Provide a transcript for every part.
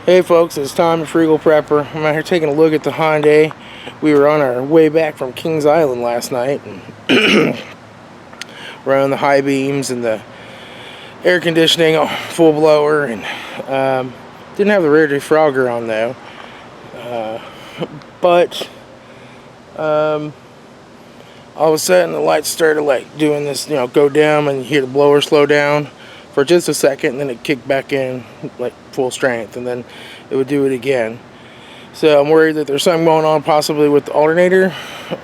Hey folks, it's Tom for Eagle Prepper. I'm out here taking a look at the Hyundai. We were on our way back from Kings Island last night and running the high beams and the air conditioning on full blower, and didn't have the rear defrogger on though. But all of a sudden the lights started like doing this, go dim, and you hear the blower slow down for just a second, and then it kicked back in like full strength, and then it would do it again. So I'm worried that there's something going on possibly with the alternator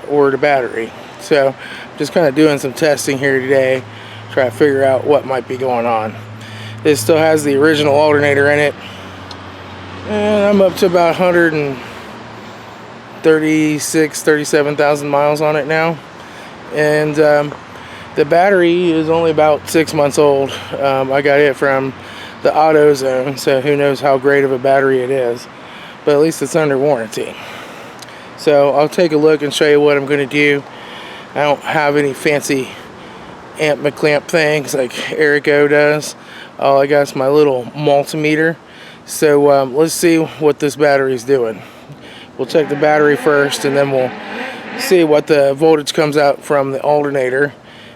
or the battery. So just kind of doing some testing here today, try to figure out what might be going on. This still has the original alternator in it, and I'm up to about 37,000 miles on it now. And the battery is only about 6 months old. I got it from the AutoZone, so who knows how great of a battery it is, but at least it's under warranty. So I'll take a look and show you what I'm going to do. I don't have any fancy amp clamp things like Erico does. All I got is my little multimeter. So let's see what this battery is doing. We'll check the battery first, and then we'll see what the voltage comes out from the alternator,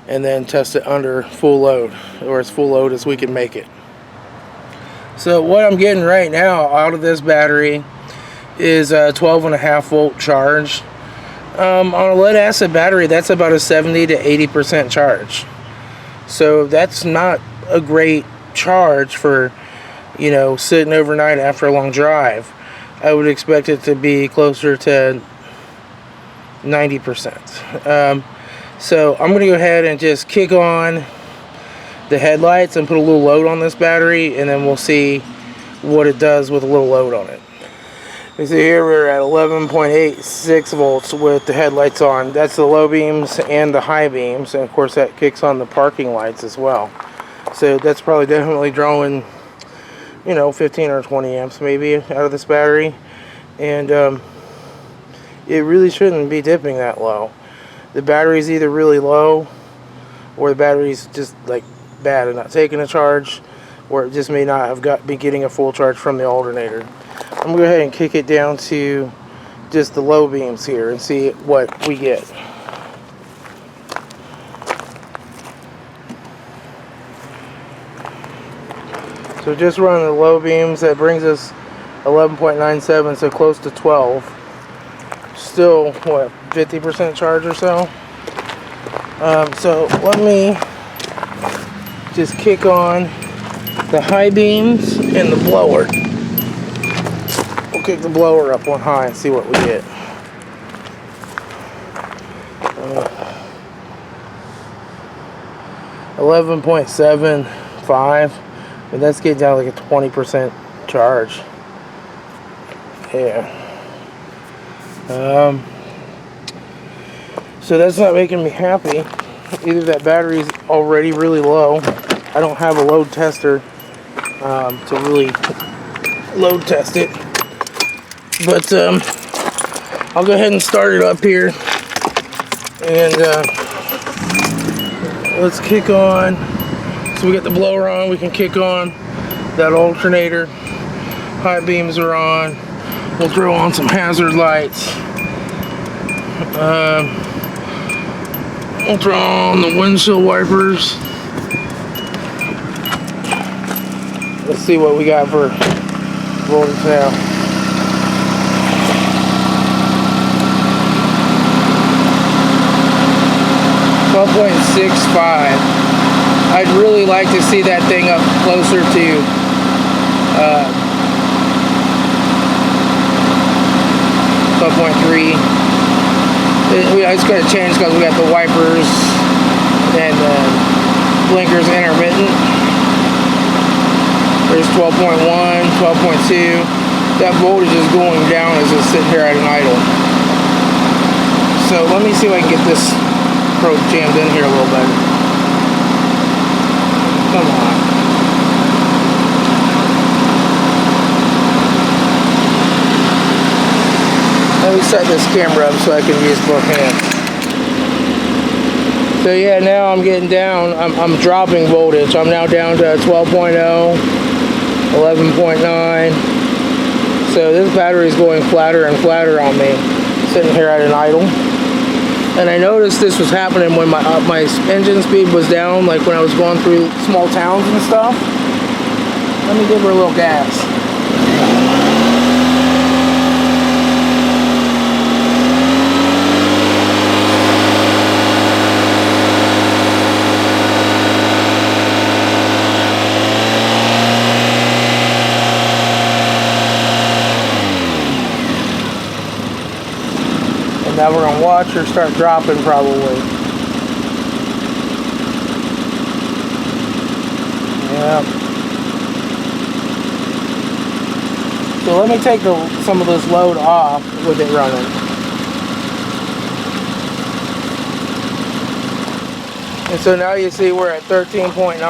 and then test it under full load, or as full load as we can make it. So what I'm getting right now out of this battery is a 12.5 volt charge. On a lead acid battery, that's about a 70 to 80% charge. So that's not a great charge for, sitting overnight after a long drive. I would expect it to be closer to 90%. So I'm going to go ahead and just kick on the headlights and put a little load on this battery, and then we'll see what it does with a little load on it. You see here we're at 11.86 volts with the headlights on. That's the low beams and the high beams, and of course that kicks on the parking lights as well. So that's probably definitely drawing 15 or 20 amps maybe out of this battery, and it really shouldn't be dipping that low. The battery's either really low, or the battery's just like bad and not taking a charge, or it just may not have been getting a full charge from the alternator. I'm gonna go ahead and kick it down to just the low beams here and see what we get. So just running the low beams, that brings us 11.97, so close to 12. Still, what, 50% charge or so? So let me just kick on the high beams and the blower. We'll kick the blower up on high and see what we get. 11.75, and that's getting down like a 20% charge. Yeah. So that's not making me happy. Either that battery's already really low. I don't have a load tester to really load test it. But I'll go ahead and start it up here. And let's kick on. So we got the blower on. We can kick on that alternator. High beams are on. We'll throw on some hazard lights. We'll throw on the windshield wipers. Let's see what we got for voltage now. .65. I'd really like to see that thing up closer to 12.3. It's going to change because we got the wipers and blinkers intermittent. There's 12.1, 12.2. That voltage is going down as it's sitting here at an idle. So let me see if I can get this probe jammed in here a little better. Come on. Let me set this camera up so I can use both hands. So yeah, now I'm getting down. I'm dropping voltage. I'm now down to 12.0, 11.9, So this battery is going flatter and flatter on me, sitting here at an idle. And I noticed this was happening when my engine speed was down, like when I was going through small towns and stuff. Let me give her a little gas. Now we're going to watch her start dropping probably. Yeah. So let me take some of this load off with it running. And so now you see we're at 13.9.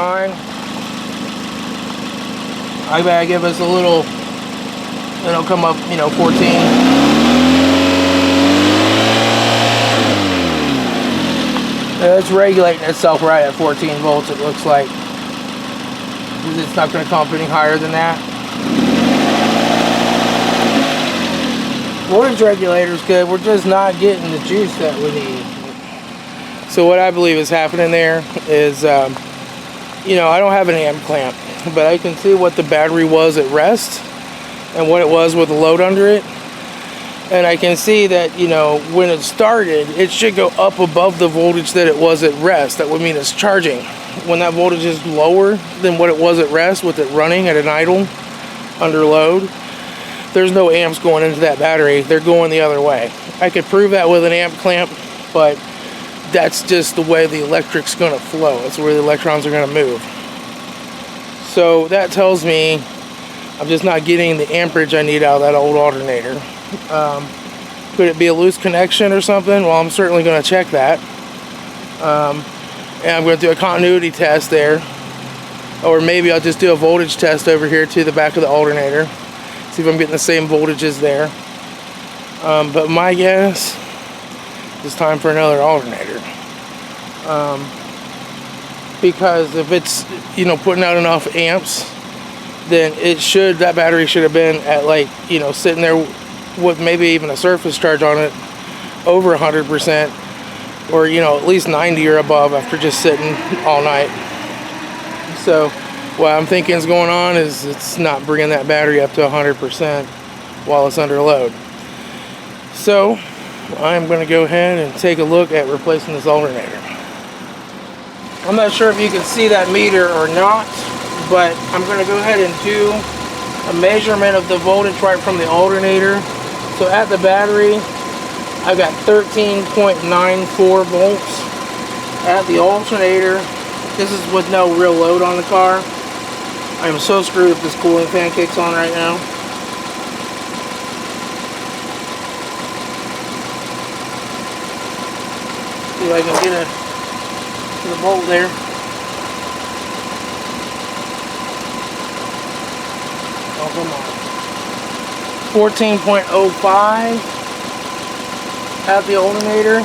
I gotta give us a little, it'll come up, 14. It's regulating itself right at 14 volts, it looks like. It's not going to come up any higher than that. Voltage regulator's good, we're just not getting the juice that we need. So what I believe is happening there is, I don't have an amp clamp, but I can see what the battery was at rest and what it was with the load under it. And I can see that, when it started, it should go up above the voltage that it was at rest. That would mean it's charging. When that voltage is lower than what it was at rest with it running at an idle under load, there's no amps going into that battery. They're going the other way. I could prove that with an amp clamp, but that's just the way the electric's going to flow. That's where the electrons are going to move. So that tells me I'm just not getting the amperage I need out of that old alternator. Could it be a loose connection or something? Well, I'm certainly going to check that. And I'm going to do a continuity test there. Or maybe I'll just do a voltage test over here to the back of the alternator. See if I'm getting the same voltages there. But my guess, it's time for another alternator. Because if it's, putting out enough amps, then that battery should have been at sitting there with maybe even a surface charge on it over 100%, or at least 90 or above after just sitting all night. So what I'm thinking is going on is it's not bringing that battery up to 100% while it's under load. So I'm going to go ahead and take a look at replacing this alternator. I'm not sure if you can see that meter or not, but I'm going to go ahead and do a measurement of the voltage right from the alternator. So at the battery, I've got 13.94 volts. At the alternator, this is with no real load on the car. I am so screwed if this cooling fan kicks on right now. See if I can get the volt there. Oh, come on. 14.05 at the alternator.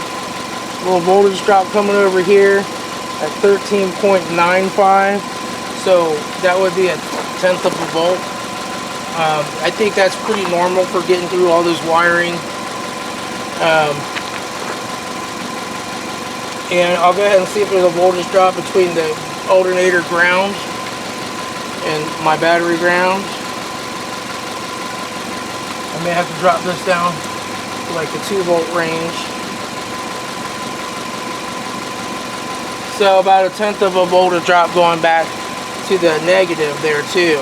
Little voltage drop coming over here at 13.95. So that would be a 1/10 of a volt. I think that's pretty normal for getting through all this wiring. And I'll go ahead and see if there's a voltage drop between the alternator ground and my battery ground. I may have to drop this down to like the 2 volt range. So about a 1/10 of a voltage drop going back to the negative there too.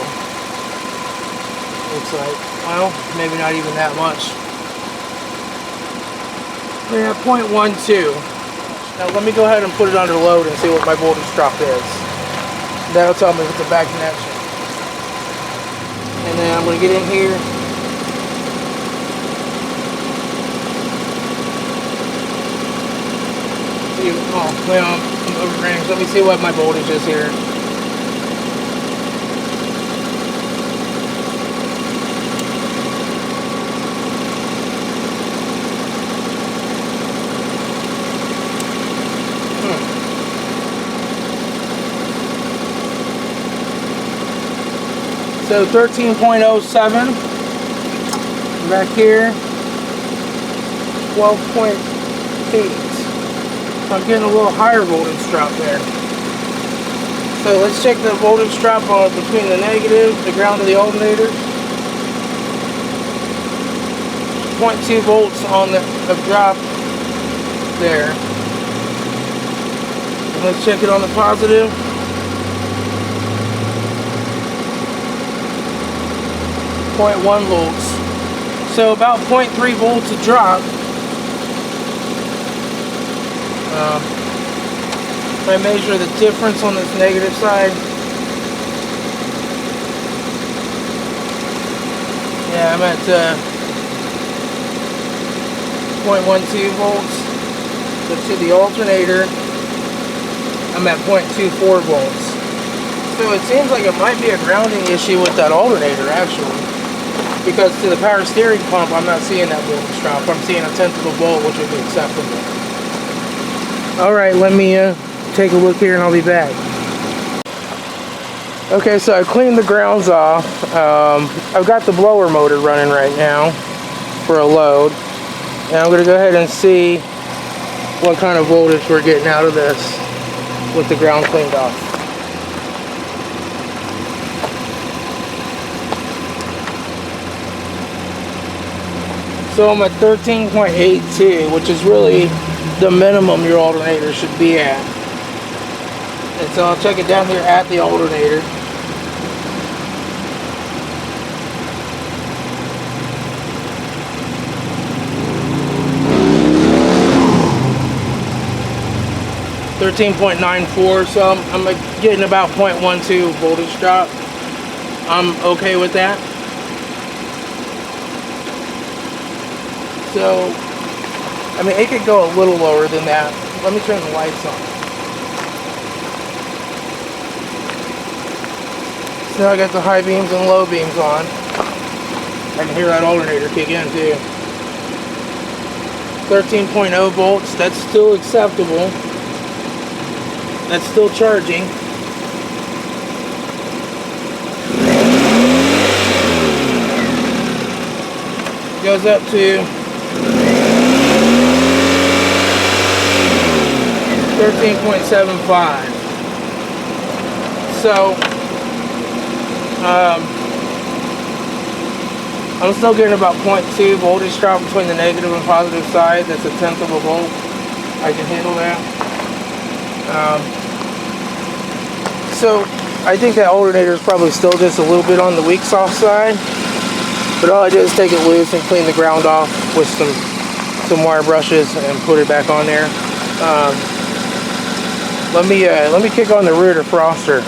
Looks like, well, maybe not even that much. We're at 0.12. Now let me go ahead and put it under load and see what my voltage drop is. That'll tell me if it's a bad connection. And then I'm going to get in here. Oh, well, I'm over range. Let me see what my voltage is here. So 13.07. Back here, 12.8. I'm getting a little higher voltage drop there. So let's check the voltage drop between the negative, the ground of the alternator. 0.2 volts on the drop there. And let's check it on the positive. 0.1 volts. So about 0.3 volts a drop. If I measure the difference on this negative side, yeah, I'm at 0.12 volts. But to the alternator, I'm at 0.24 volts. So it seems like it might be a grounding issue with that alternator, actually. Because to the power steering pump, I'm not seeing that voltage drop. I'm seeing 1/10 of a volt, which would be acceptable. Alright, let me take a look here and I'll be back. Okay, so I cleaned the grounds off. I've got the blower motor running right now for a load. And I'm going to go ahead and see what kind of voltage we're getting out of this with the ground cleaned off. So I'm at 13.82, which is really the minimum your alternator should be at. And so I'll check it down here at the alternator. .94, so I'm getting about 0.12 voltage drop. I'm okay with that. So, I mean, it could go a little lower than that. Let me turn the lights on. So now I got the high beams and low beams on. I can hear that alternator kick in too. 13.0 volts, that's still acceptable. That's still charging. Goes up to 13.75. So I'm still getting about 0.2 voltage drop between the negative and positive side. That's 1/10 of a volt. I can handle that. So I think that alternator is probably still just a little bit on the weak soft side. But all I do is take it loose and clean the ground off with some wire brushes and put it back on there. Let me kick on the rear defroster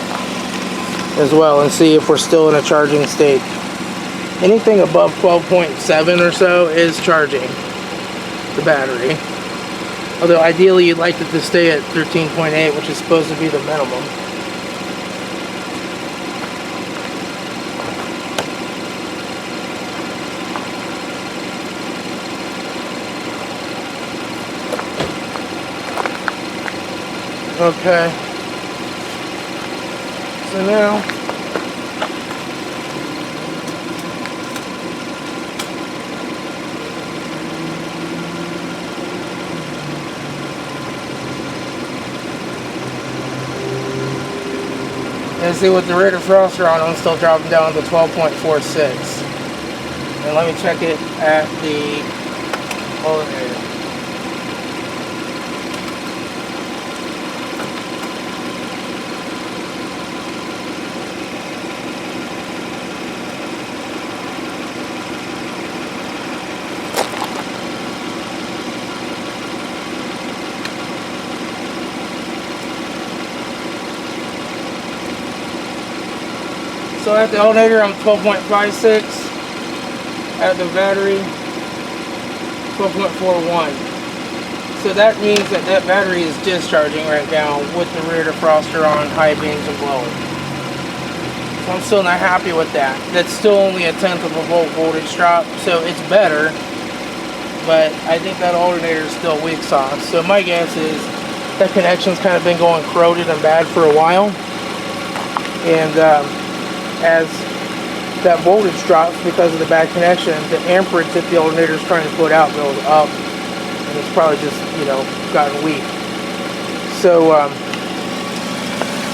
as well and see if we're still in a charging state. Anything above 12.7 or so is charging the battery. Although ideally you'd like it to stay at 13.8, which is supposed to be the minimum. Okay, so now and see with the rear defroster on, I'm still dropping down to 12.46. And let me check it at the alternator. So at the alternator, I'm 12.56. At the battery, 12.41. So that means that that battery is discharging right now with the rear defroster on, high beams and blowing. So I'm still not happy with that. That's still only 1/10 of a volt voltage drop, so it's better. But I think that alternator is still weak sauce. So my guess is that connection's kind of been going corroded and bad for a while. And as that voltage drops because of the bad connection. The amperage that the alternator is trying to put out goes up, and it's probably just, you know, gotten weak. So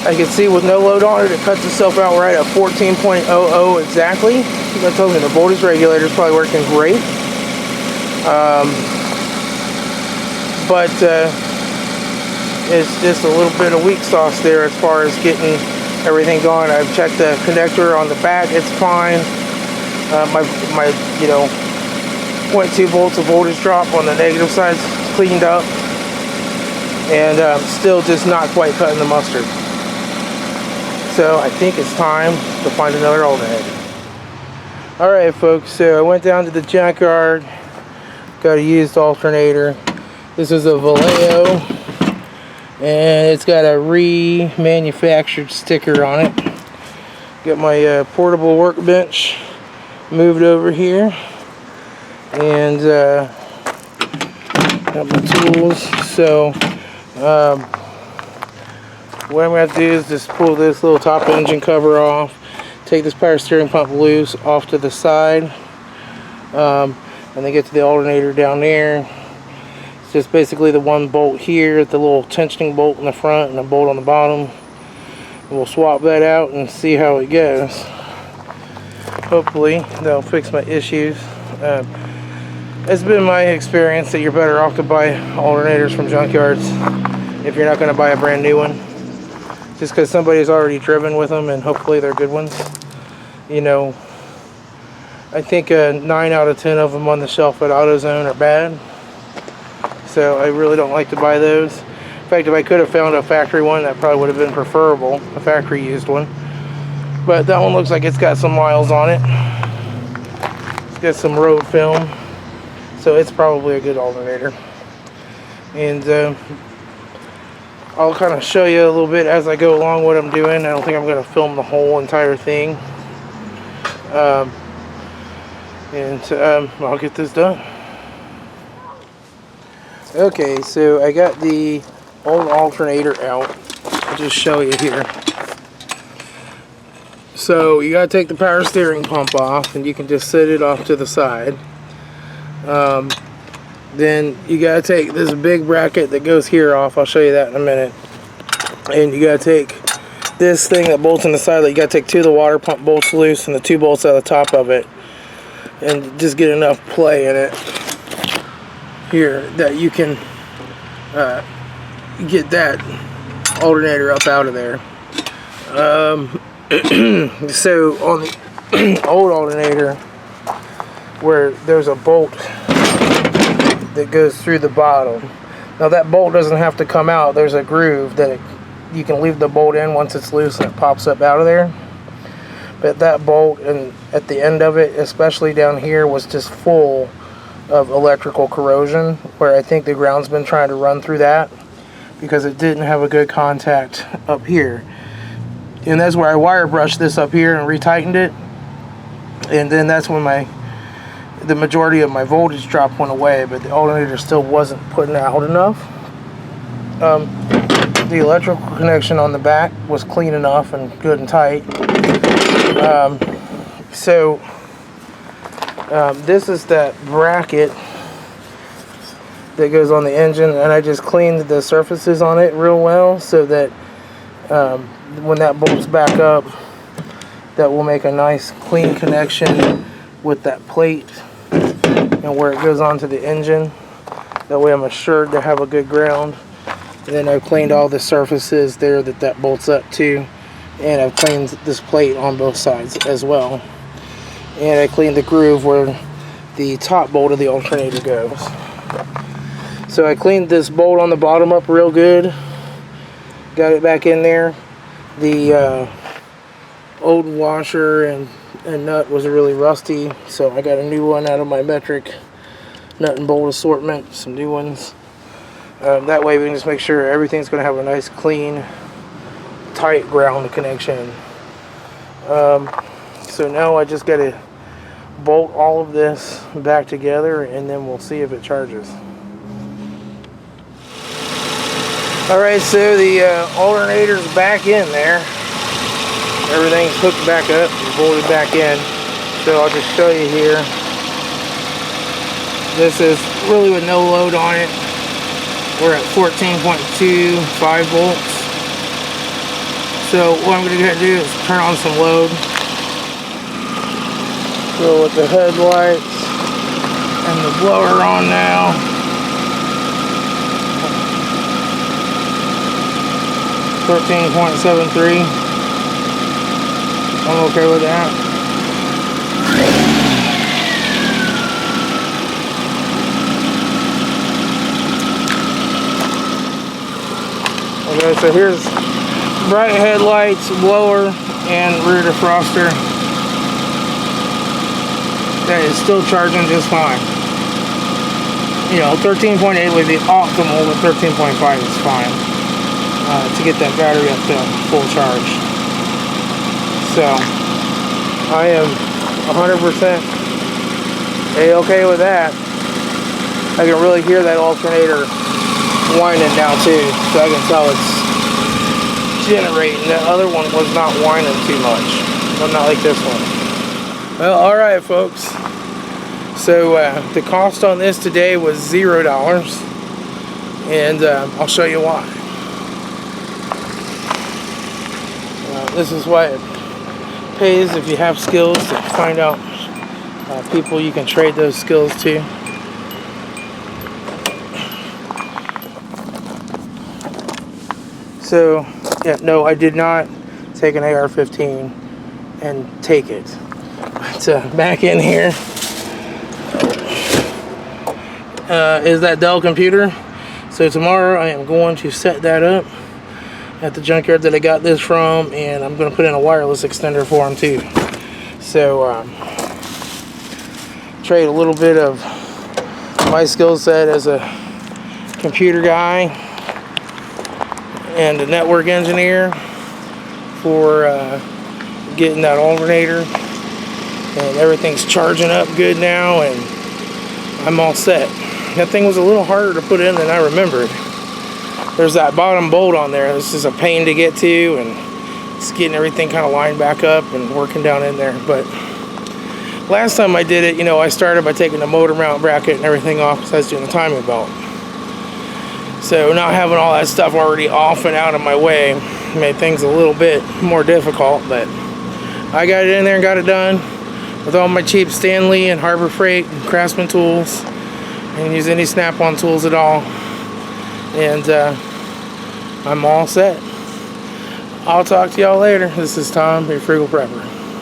I can see with no load on it, it cuts itself out right at 14.00 exactly. That tells me the voltage regulator is probably working great. But it's just a little bit of weak sauce there as far as getting everything going. I've checked the connector on the back; it's fine. My you know, 0.2 volts of voltage drop on the negative side is cleaned up, and still just not quite cutting the mustard. So I think it's time to find another alternator. Alright folks, so I went down to the junkyard, got a used alternator. This is a Vallejo, and it's got a remanufactured sticker on it. Got my portable workbench moved over here, and got my tools. So what I'm going to do is just pull this little top engine cover off, take this power steering pump loose off to the side, and then get to the alternator down there. It's just basically the one bolt here, the little tensioning bolt in the front and a bolt on the bottom. We'll swap that out and see how it goes. Hopefully that'll fix my issues. It's been my experience that you're better off to buy alternators from junkyards if you're not going to buy a brand new one, just because somebody's already driven with them, and hopefully they're good ones. You know, I think 9 out of 10 of them on the shelf at AutoZone are bad, so I really don't like to buy those. In fact, if I could have found a factory one, that probably would have been preferable, a factory used one. But that one looks like it's got some miles on it. It's got some road film, so it's probably a good alternator. And I'll kind of show you a little bit as I go along what I'm doing. I don't think I'm going to film the whole entire thing. I'll get this done. Okay, so I got the old alternator out. I'll just show you here. So you got to take the power steering pump off, and you can just set it off to the side. Then you got to take this big bracket that goes here off. I'll show you that in a minute. And you got to take this thing that bolts on the side. You got to take 2 of the water pump bolts loose and the 2 bolts out of the top of it, and just get enough play in it here that you can get that alternator up out of there. So on the old alternator, where there's a bolt that goes through the bottom. Now that bolt doesn't have to come out. There's a groove that you can leave the bolt in once it's loose and it pops up out of there. But that bolt, and at the end of it, especially down here, was just full of electrical corrosion, where I think the ground's been trying to run through that because it didn't have a good contact up here. And that's where I wire brushed this up here and retightened it. And then that's when the majority of my voltage drop went away, but the alternator still wasn't putting out enough. The electrical connection on the back was clean enough and good and tight. This is that bracket that goes on the engine, and I just cleaned the surfaces on it real well so that when that bolts back up, that will make a nice clean connection with that plate and where it goes onto the engine. That way I'm assured to have a good ground. And then I've cleaned all the surfaces there that bolts up to, and I've cleaned this plate on both sides as well. And I cleaned the groove where the top bolt of the alternator goes. So I cleaned this bolt on the bottom up real good, got it back in there. The old washer and nut was really rusty, so I got a new one out of my metric nut and bolt assortment, some new ones. That way we can just make sure everything's going to have a nice clean tight ground connection. So now I just got to bolt all of this back together, and then we'll see if it charges. Alright, so the alternator's back in there. Everything's hooked back up and bolted back in. So I'll just show you here. This is really with no load on it. We're at 14.25 volts. So what I'm going to do is turn on some load. So with the headlights and the blower on now. 13.73. I'm okay with that. Okay, so here's bright headlights, blower, and rear defroster. That is still charging just fine. You know, 13.8 would be optimal, but 13.5 is fine to get that battery up to full charge. So I am 100% A-okay with that. I can really hear that alternator whining now too, so I can tell it's generating. The other one was not whining too much, but not like this one. Well, alright folks, so the cost on this today was $0, and I'll show you why. This is why it pays if you have skills to find out people you can trade those skills to. So, yeah, no, I did not take an AR-15 and take it. But back in here is that Dell computer. So tomorrow I am going to set that up at the junkyard that I got this from, and I'm going to put in a wireless extender for him too. So trade a little bit of my skill set as a computer guy and a network engineer for getting that alternator, and everything's charging up good now, and I'm all set. That thing was a little harder to put in than I remembered. There's that bottom bolt on there. This is a pain to get to, and it's getting everything kind of lined back up and working down in there. But last time I did it, you know, I started by taking the motor mount bracket and everything off because I was doing the timing belt. So not having all that stuff already off and out of my way made things a little bit more difficult, but I got it in there and got it done with all my cheap Stanley and Harbor Freight and Craftsman tools. I didn't use any Snap-on tools at all, and I'm all set. I'll talk to y'all later. This is Tom, your Frugal Prepper.